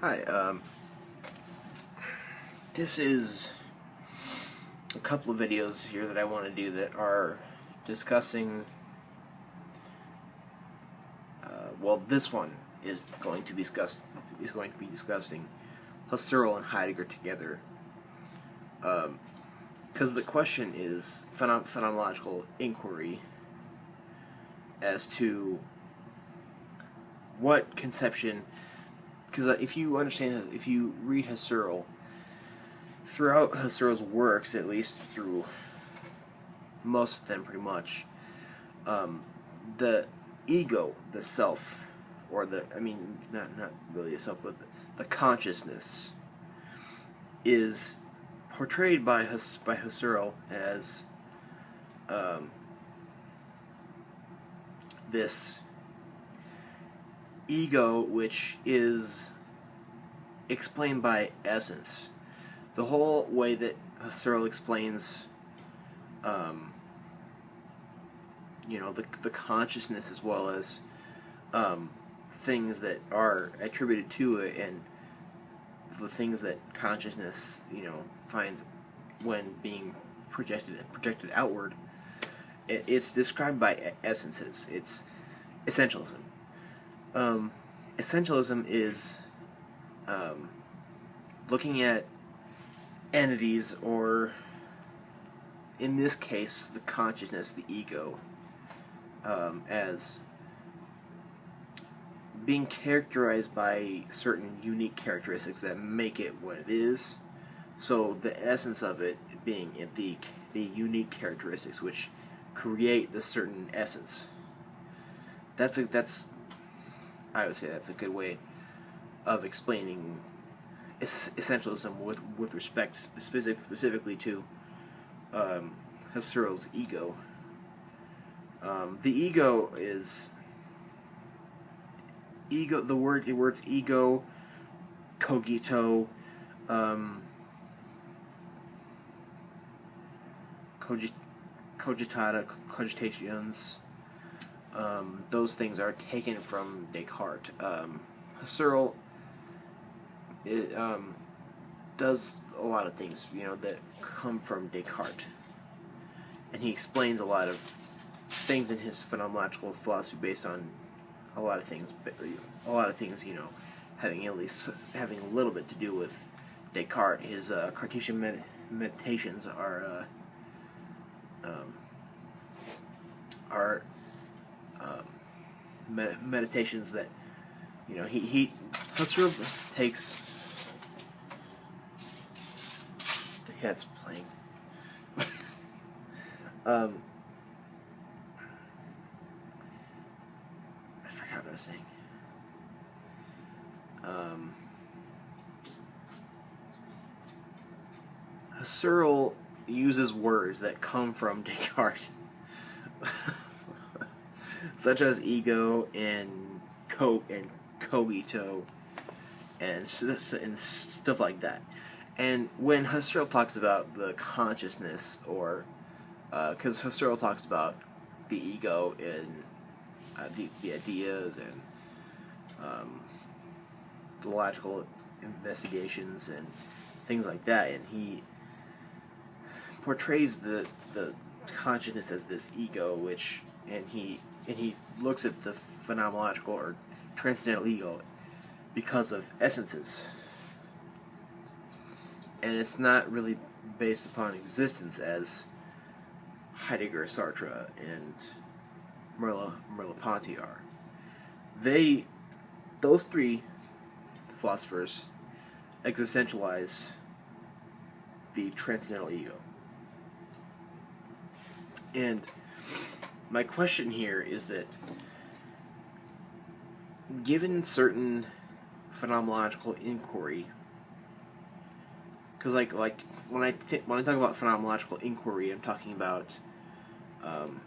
Hi, this is a couple of videos here that I want to do that are discussing, well, this one is going to be discussing Husserl and Heidegger together, because the question is phenomenological inquiry as to what conception. Because if you read Husserl, throughout Husserl's works, at least through most of them pretty much, the ego, the self, or not really a self, but the consciousness, is portrayed by Husserl as this ego which is explained by essence. The whole way that Husserl explains the consciousness, as well as things that are attributed to it, and the things that consciousness finds when being projected outward, it's described by essences. It's essentialism. Essentialism is looking at entities, or in this case the consciousness, the ego, as being characterized by certain unique characteristics that make it what it is. So the essence of it being the unique characteristics which create the certain essence. I would say that's a good way of explaining essentialism with respect specifically to Husserl's ego. The ego is ego. The words ego, cogito, cogitata, cogitations. Those things are taken from Descartes. Husserl does a lot of things, that come from Descartes, and he explains a lot of things in his phenomenological philosophy based on a lot of things, having a little bit to do with Descartes. His Cartesian meditations are meditations that Husserl takes. The cat's playing. I forgot what I was saying. Husserl uses words that come from Descartes, such as ego and cogito and stuff like that. And when Husserl talks about the consciousness, or because Husserl talks about the ego and the ideas and the logical investigations and things like that, and he portrays the consciousness as this ego, and he looks at the phenomenological or transcendental ego because of essences, and it's not really based upon existence as Heidegger, Sartre, and Merleau-Ponty are. Those three philosophers existentialize the transcendental ego. And my question here is that, given certain phenomenological inquiry, because like when I talk about phenomenological inquiry, I'm talking about I'm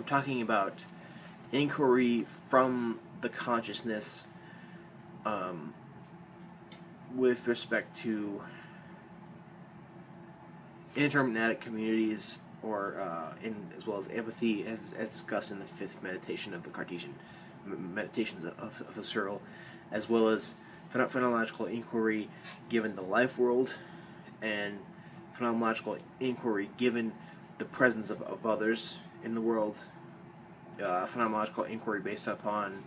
talking about inquiry from the consciousness, with respect to intermediate communities, or as well as empathy, as discussed in the fifth meditation of the Cartesian meditations of Husserl, as well as phenomenological inquiry given the life world, and phenomenological inquiry given the presence of others in the world. Phenomenological inquiry based upon,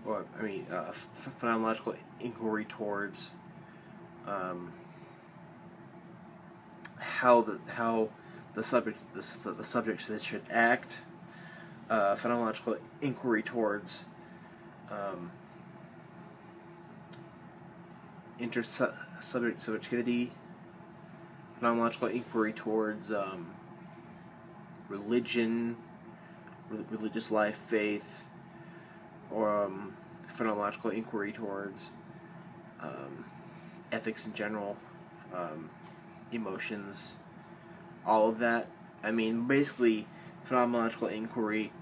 phenomenological inquiry towards how the subject should act. Phenomenological inquiry towards intersubjectivity. Phenomenological inquiry towards religion, religious life, faith, or phenomenological inquiry towards ethics in general, emotions, all of that. I mean, basically, phenomenological inquiry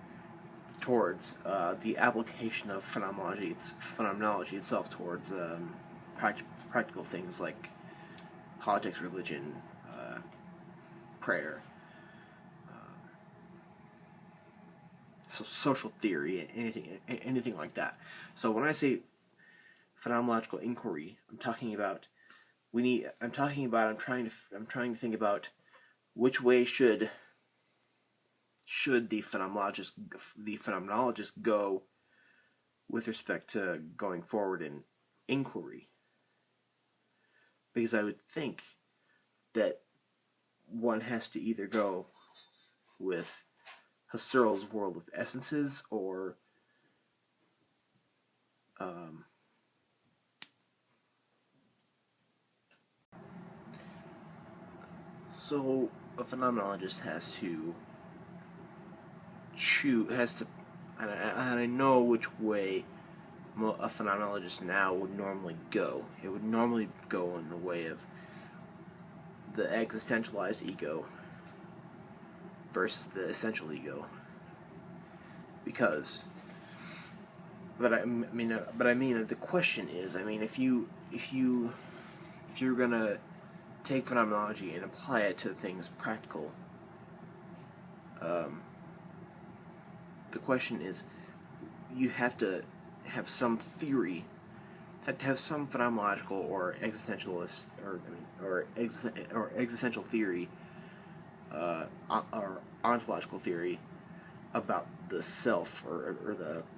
towards the application of phenomenology itself towards practical things like politics, religion, prayer, social theory, anything like that. So when I say phenomenological inquiry, I'm trying to think about which way should the phenomenologist go with respect to going forward in inquiry, because I would think that one has to either go with Husserl's world of essences or so a phenomenologist has to choose, and I know which way a phenomenologist now would normally go. It would normally go in the way of the existentialized ego versus the essential ego, because. But I mean, the question is, I mean, if you're gonna take phenomenology and apply it to things practical, the question is, you have to have some theory, have some phenomenological or existentialist or existential theory, or ontological theory about the self or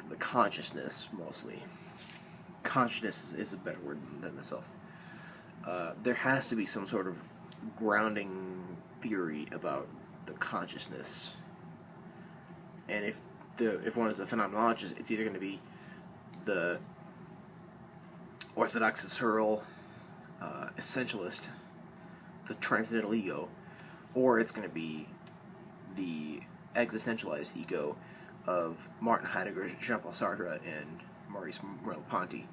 the consciousness. Mostly consciousness is a better word than the self. There has to be some sort of grounding theory about the consciousness, and if one is a phenomenologist, it's either going to be the orthodox Husserl essentialist, the transcendental ego, or it's going to be the existentialized ego of Martin Heidegger, Jean-Paul Sartre, and Maurice Merleau-Ponty.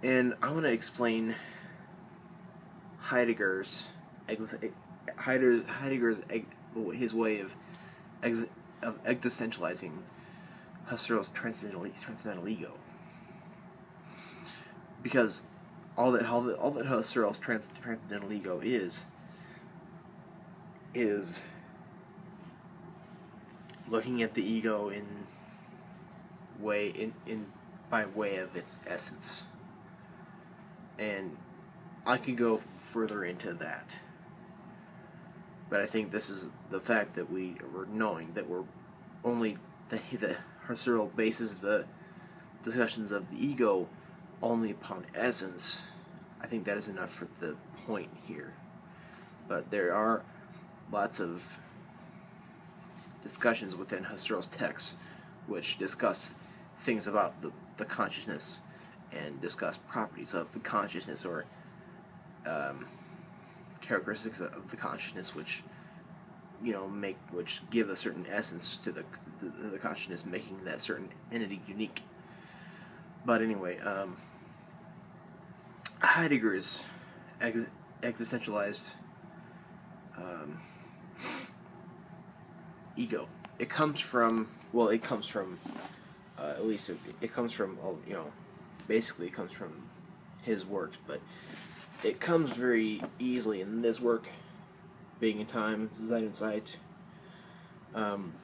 And I'm going to explain Heidegger's his way of existentializing Husserl's transcendental ego, because all that Husserl's transcendental ego is looking at the ego by way of its essence. And I could go further into that, but I think this is the fact that we're knowing that we're only the Husserl bases the discussions of the ego only upon essence. I think that is enough for the point here. But there are lots of discussions within Husserl's texts which discuss things about the consciousness and discuss properties of the consciousness, or characteristics of the consciousness which give a certain essence to the consciousness, making that certain entity unique. But anyway, Heidegger's existentialized ego. It comes from at least it comes from, basically it comes from his works, but it comes very easily in this work, Being in Time, Zeit und Zeit.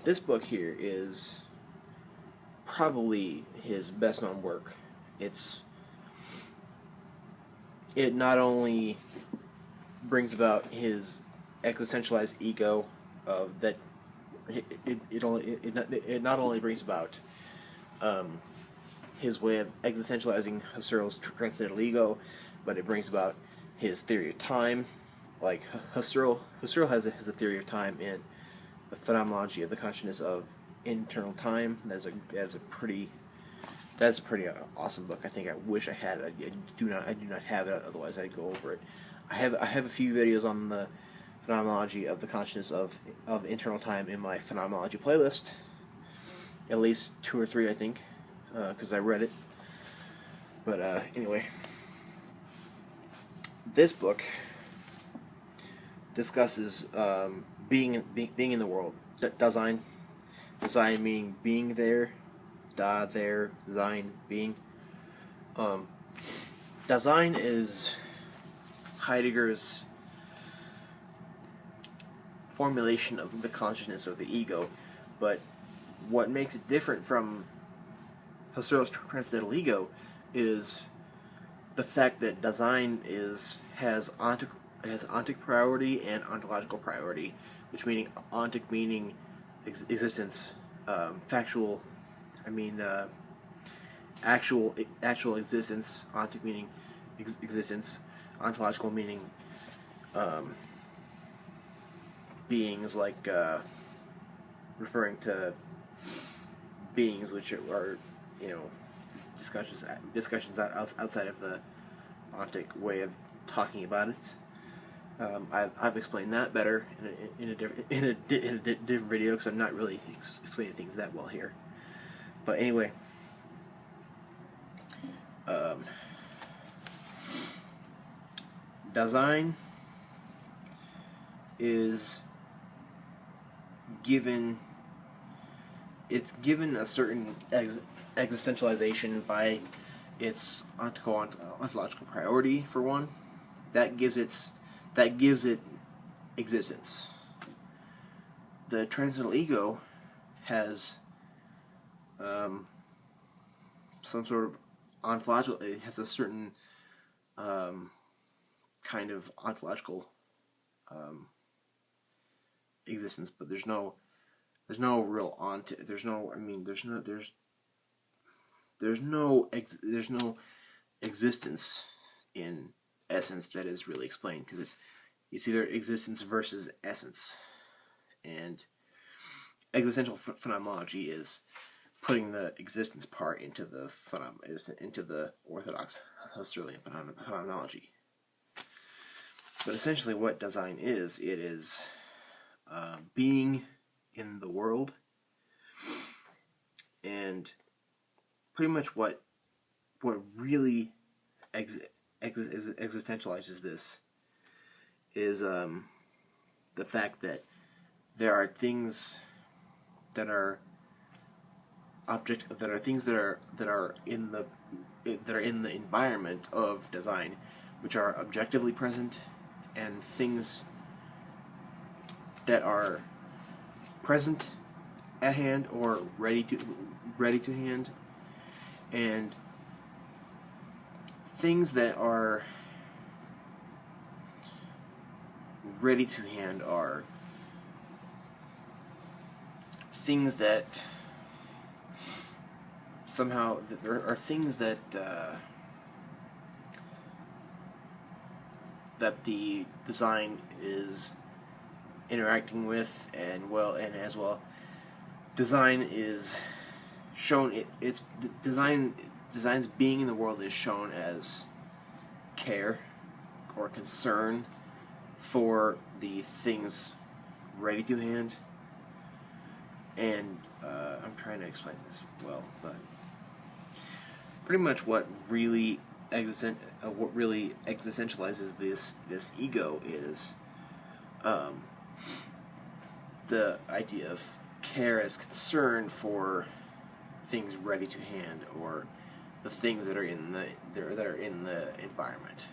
This book here is probably his best known work. It's it not only brings about his existentialized ego of that it not only brings about his way of existentializing Husserl's transcendental ego, but it brings about his theory of time. Like Husserl has a theory of time in the phenomenology of the consciousness of internal time. That's a pretty awesome book. I think I wish I had it. I do not have it. Otherwise, I'd go over it. I have a few videos on the phenomenology of the consciousness of internal time in my phenomenology playlist. At least 2 or 3, I think, because I read it. But anyway, this book discusses being in the world. Dasein meaning being there. Da there, Sein being. Dasein is Heidegger's formulation of the consciousness of the ego, but what makes it different from Husserl's transcendental ego is the fact that Dasein has ontic priority and ontological priority, which meaning ontic meaning existence, factual. Actual existence, ontic meaning existence, ontological meaning beings, like referring to beings which are discussions outside of the ontic way of talking about it. I've explained that better in a different video, because I'm not really explaining things that well here. But anyway, Dasein is given a certain existentialization by its ontological priority, for one. That gives it existence. The transcendental ego has some sort of ontological. It has a certain kind of ontological existence, but there's no real there's no existence in essence that is really explained, because it's either existence versus essence, and existential phenomenology is putting the existence part into the orthodox Husserlian phenomenology. But essentially, what Dasein is, it is being in the world, and pretty much what really existentializes this is the fact that there are things that are in the environment of Dasein, which are objectively present, and things that are present at hand or ready to hand, and things that are ready to hand are things that somehow there are things that the Dasein is interacting with, and as well Dasein is shown. Dasein's being in the world is shown as care or concern for the things ready to hand, and I'm trying to explain this well, but pretty much what really existentializes this ego is the idea of care as concern for things ready to hand, or the things that are in the environment.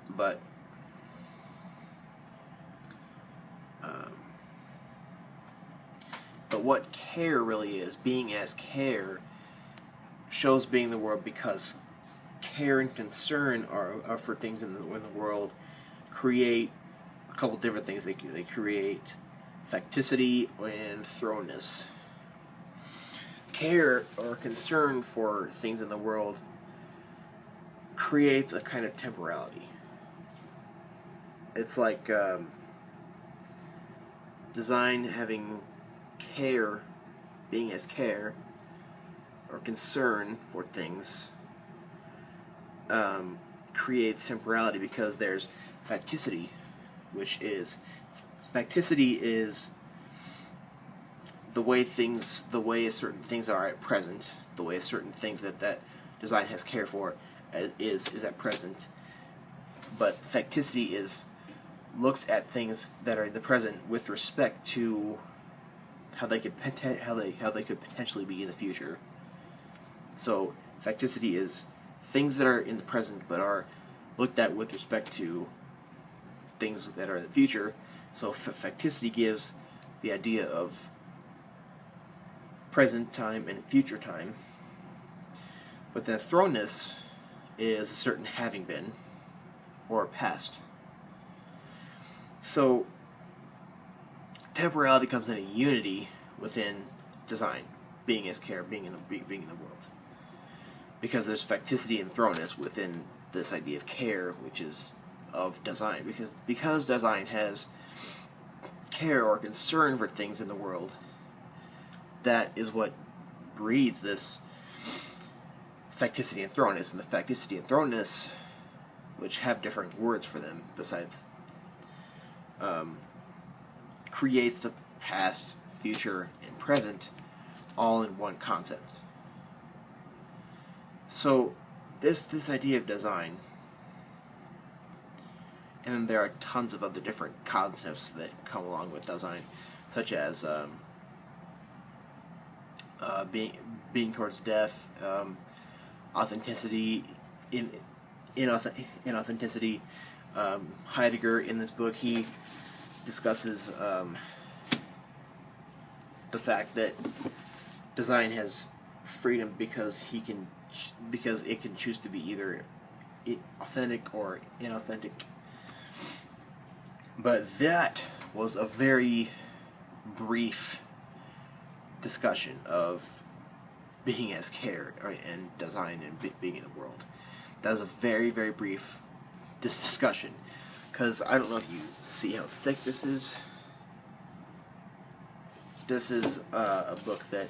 But what care really is, being as care, shows being in the world, because care and concern are for things in the world create a couple different things. They create facticity and thrownness. Care or concern for things in the world creates a kind of temporality. It's like design having care, being as care or concern for things creates temporality, because there's facticity, facticity is the way certain things are at present, the way certain things that design has care for is at present. But facticity looks at things that are in the present with respect to how they could potentially be in the future. So facticity is things that are in the present but are looked at with respect to things that are in the future. So facticity gives the idea of present time and future time. But then thrownness is a certain having been or past. So temporality comes in a unity within design, being as care, being in the world. Because there's facticity and thrownness within this idea of care, which is of design. Because design has care or concern for things in the world, that is what breeds this facticity and thrownness. And the facticity and thrownness, which have different words for them besides, creates the past, future, and present all in one concept. So this idea of design, and there are tons of other different concepts that come along with design, such as being towards death, authenticity, inauthenticity. Heidegger, in this book, he discusses the fact that design has freedom because it can choose to be either authentic or inauthentic. But that was a very brief discussion of being as care and design and being in the world. That was a very, very brief discussion, because I don't know if you see how thick this is. This is a book that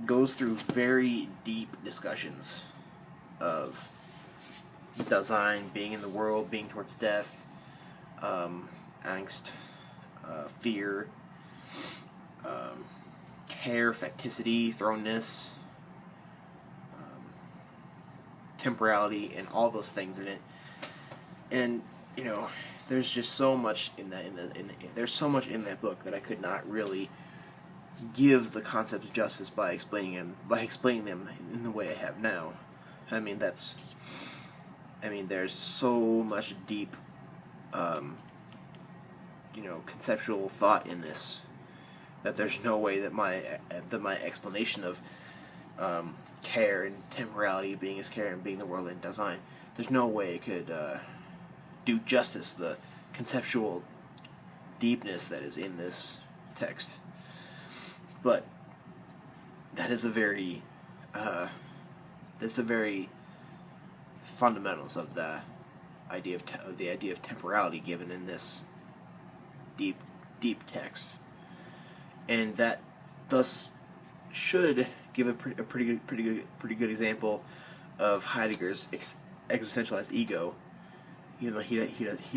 goes through very deep discussions of design, being in the world, being towards death, angst, fear, care, facticity, thrownness, temporality, and all those things in it. And there's just so much in that. There's so much in that book that I could not really give the concepts justice by explaining them in the way I have now. There's so much deep, conceptual thought in this that there's no way that my explanation of care and temporality, being as care and being the world in design, there's no way it could do justice to the conceptual deepness that is in this text. But that is the very fundamentals of the idea of temporality given in this deep text, and that thus should give a pretty good example of Heidegger's existentialized ego. Even though he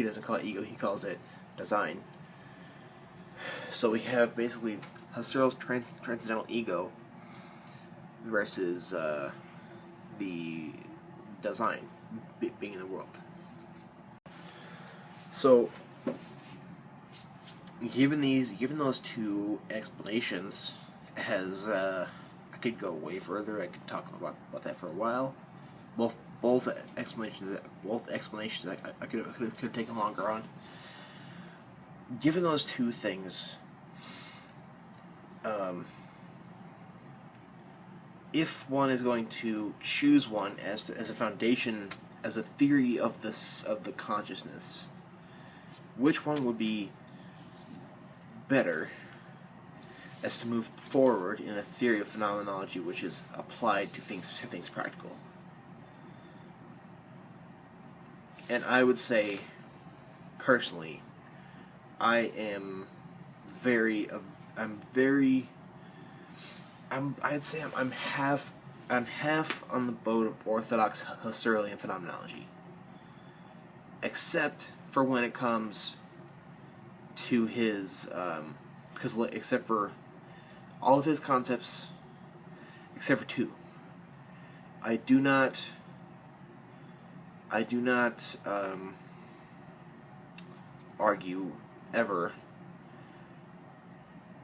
doesn't call it ego, he calls it design. So we have basically Husserl's transcendental ego versus the design, being in the world. So given those two explanations, I could go way further. I could talk about that for a while. Both explanations I could take longer on. Given those two things, if one is going to choose one as a foundation, as a theory of the consciousness, which one would be better as to move forward in a theory of phenomenology which is applied to things practical? And I would say, personally, I am I'd say I'm half on the boat of orthodox Husserlian phenomenology, except for when it comes to his except for all of his concepts, except for two. I do not argue ever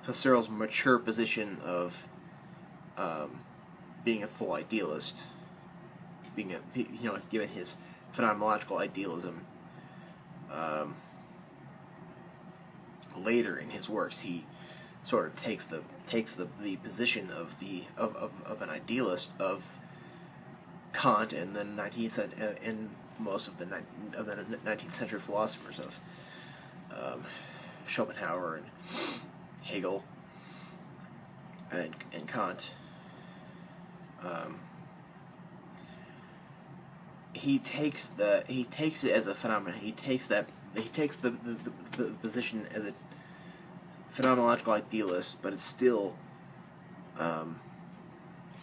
Husserl's mature position of being a full idealist, given his phenomenological idealism. Later in his works, he sort of takes the position of an idealist of Kant and the 19th and most of the 19th century philosophers of Schopenhauer and Hegel and Kant. He takes it as a phenomenon. He takes the position as a phenomenological idealist, but it's still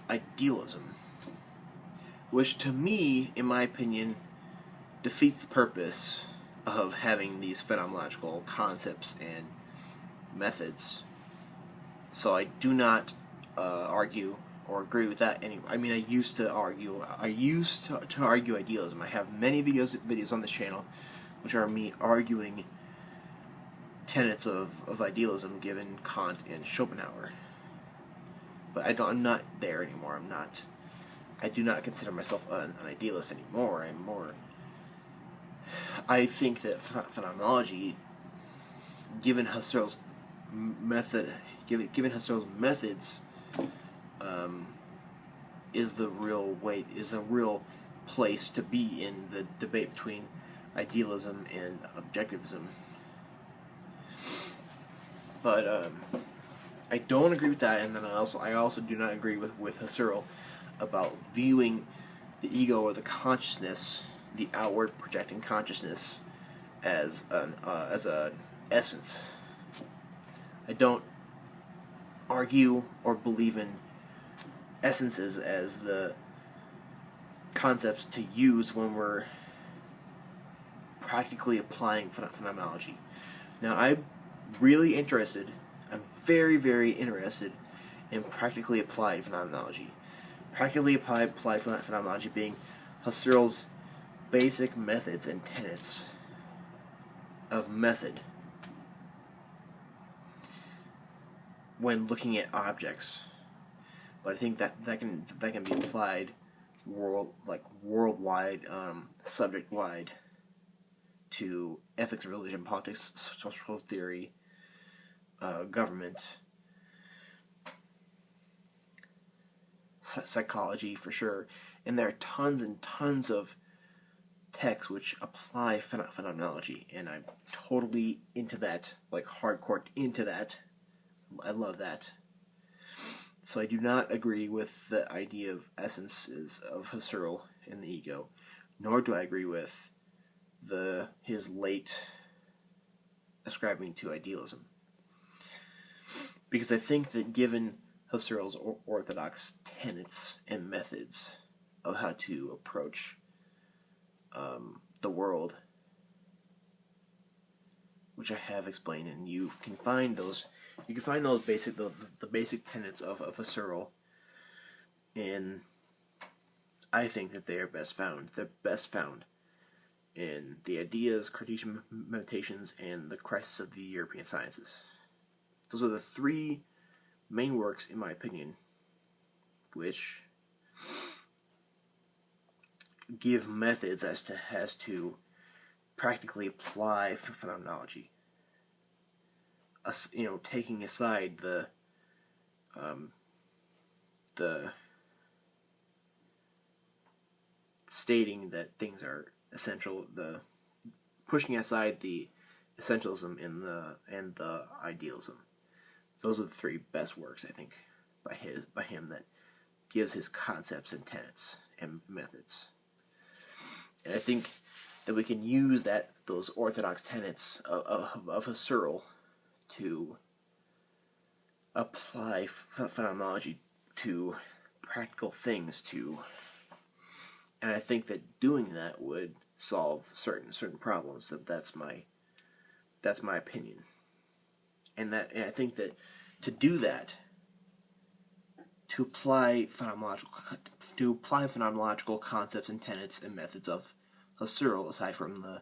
idealism, which to me, in my opinion, defeats the purpose of having these phenomenological concepts and methods. So I do not argue or agree with that anyway. I mean, I used to argue idealism. I have many videos on this channel which are me arguing tenets of idealism given Kant and Schopenhauer. But I'm not there anymore. I do not consider myself an idealist anymore. I think that phenomenology, given Husserl's methods, is the real place to be in the debate between idealism and objectivism. But I don't agree with that, and then I also do not agree with Husserl about viewing the ego or the consciousness, the outward projecting consciousness, as an essence. I don't argue or believe in essences as the concepts to use when we're practically applying phenomenology. Now, I'm very, very interested in practically applied phenomenology. Practically applied phenomenology being Husserl's basic methods and tenets of method when looking at objects. But I think that can be applied worldwide, subject-wide, to ethics, religion, politics, social theory, government, psychology for sure. And there are tons and tons of texts which apply phenomenology, and I'm totally into that, like hardcore into that. I love that. So I do not agree with the idea of essences of Husserl in the ego, nor do I agree with his late ascribing to idealism. Because I think that given Husserl's orthodox tenets and methods of how to approach the world, which I have explained, and you can find those basic the basic tenets of Husserl, and I think that they are best found. They're best found in the Ideas, Cartesian Meditations, and the Crisis of the European Sciences. Those are the three main works, in my opinion, which give methods as to practically apply phenomenology. Taking aside the stating that things are essential, the pushing aside the essentialism and the idealism. Those are the three best works, I think, by him that gives his concepts and tenets and methods. And I think that we can use those orthodox tenets of Husserl to apply phenomenology to practical things and I think that doing that would solve certain problems. So that's my opinion. And I think that to do that, to apply phenomenological concepts and tenets and methods of Husserl, aside from the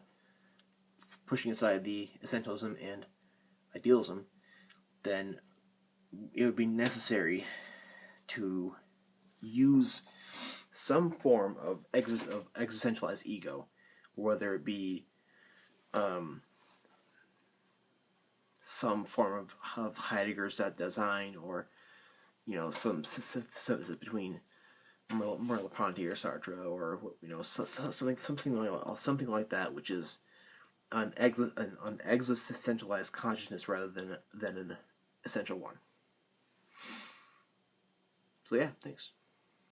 pushing aside the essentialism and idealism, then it would be necessary to use some form of existentialized ego, whether it be some form of Heidegger's Dasein, or some synthesis between Merleau-Ponty or Sartre, or something like that, which is an existentialized consciousness rather than an essential one. So yeah, thanks.